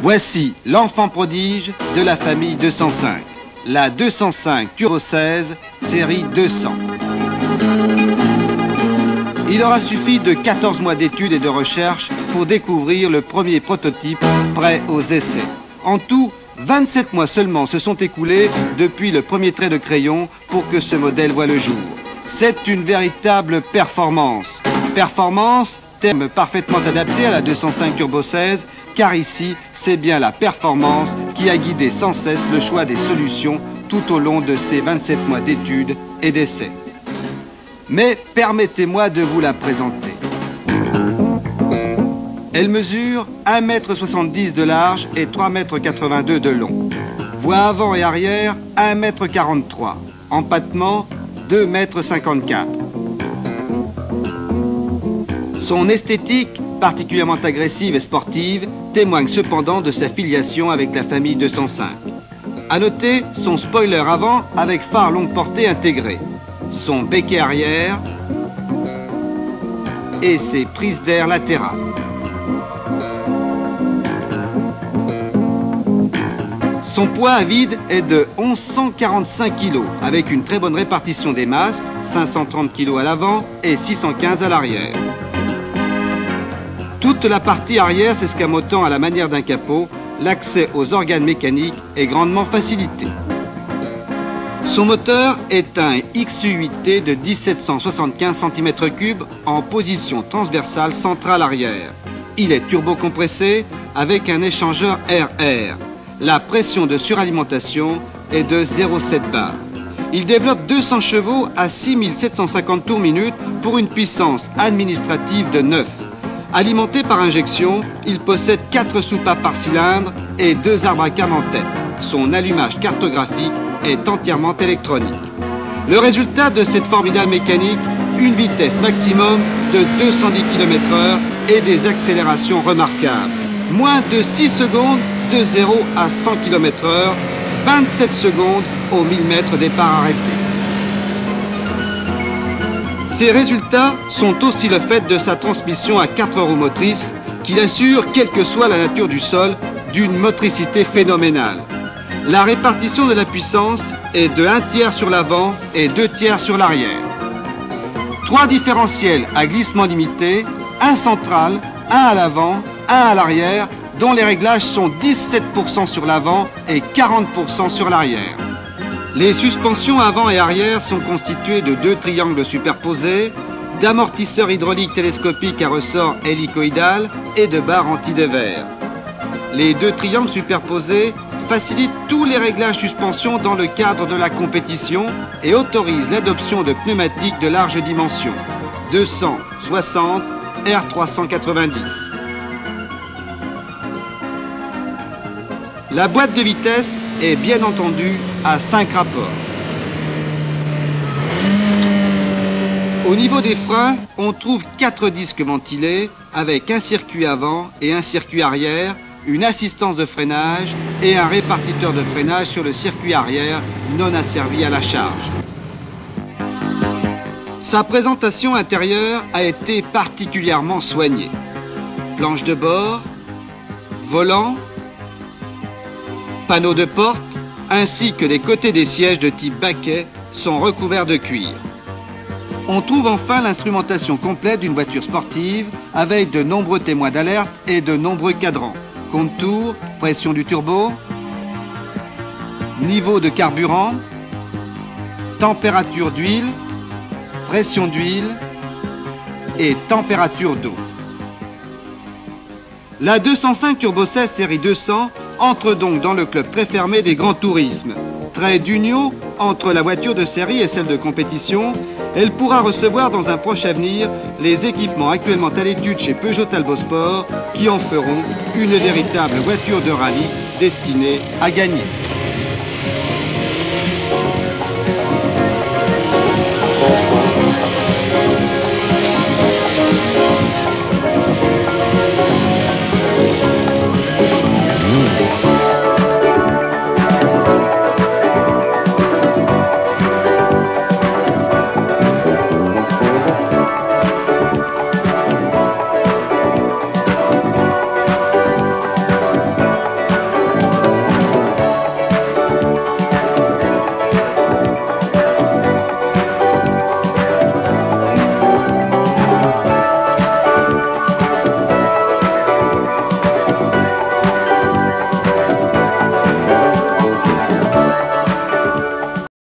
Voici l'enfant prodige de la famille 205, la 205 Turbo 16, série 200. Il aura suffi de 14 mois d'études et de recherche pour découvrir le premier prototype prêt aux essais. En tout, 27 mois seulement se sont écoulés depuis le premier trait de crayon pour que ce modèle voie le jour. C'est une véritable performance. Performance, terme parfaitement adapté à la 205 Turbo 16, car ici, c'est bien la performance qui a guidé sans cesse le choix des solutions tout au long de ces 27 mois d'études et d'essais. Mais permettez-moi de vous la présenter. Elle mesure 1,70 m de large et 3,82 m de long. Voie avant et arrière, 1,43 m. Empattement, 2,54 m. Son esthétique, particulièrement agressive et sportive, témoigne cependant de sa filiation avec la famille 205. À noter son spoiler avant avec phare longue portée intégré, son béquet arrière et ses prises d'air latérales. Son poids à vide est de 1145 kg, avec une très bonne répartition des masses, 530 kg à l'avant et 615 à l'arrière. Toute la partie arrière s'escamotant à la manière d'un capot, l'accès aux organes mécaniques est grandement facilité. Son moteur est un XU8T de 1775 cm3 en position transversale centrale arrière. Il est turbo-compressé avec un échangeur RR. La pression de suralimentation est de 0,7 bar. Il développe 200 chevaux à 6750 tours minute pour une puissance administrative de 9. Alimenté par injection, il possède 4 soupapes par cylindre et 2 arbres à cam en tête. Son allumage cartographique est entièrement électronique. Le résultat de cette formidable mécanique, une vitesse maximum de 210 km/h et des accélérations remarquables. Moins de 6 secondes de 0 à 100 km/h, 27 secondes au 1000 mètres départ arrêté. Ces résultats sont aussi le fait de sa transmission à 4 roues motrices qui assure, quelle que soit la nature du sol, d'une motricité phénoménale. La répartition de la puissance est de 1/3 sur l'avant et 2/3 sur l'arrière. 3 différentiels à glissement limité, un central, un à l'avant, un à l'arrière, dont les réglages sont 17% sur l'avant et 40% sur l'arrière. Les suspensions avant et arrière sont constituées de 2 triangles superposés, d'amortisseurs hydrauliques télescopiques à ressort hélicoïdal et de barres anti-dévers. Les 2 triangles superposés facilitent tous les réglages suspension dans le cadre de la compétition et autorisent l'adoption de pneumatiques de large dimension, 260 R390. La boîte de vitesse est bien entendu à 5 rapports. Au niveau des freins, on trouve 4 disques ventilés avec un circuit avant et un circuit arrière, une assistance de freinage et un répartiteur de freinage sur le circuit arrière non asservi à la charge. Sa présentation intérieure a été particulièrement soignée. Planche de bord, volant, panneaux de porte, ainsi que les côtés des sièges de type baquet sont recouverts de cuir. On trouve enfin l'instrumentation complète d'une voiture sportive avec de nombreux témoins d'alerte et de nombreux cadrans. Compte-tours, pression du turbo, niveau de carburant, température d'huile, pression d'huile et température d'eau. La 205 Turbo 16 série 200 entre donc dans le club très fermé des grands tourismes. Trait d'union entre la voiture de série et celle de compétition, elle pourra recevoir dans un proche avenir les équipements actuellement à l'étude chez Peugeot Talbot Sport qui en feront une véritable voiture de rallye destinée à gagner.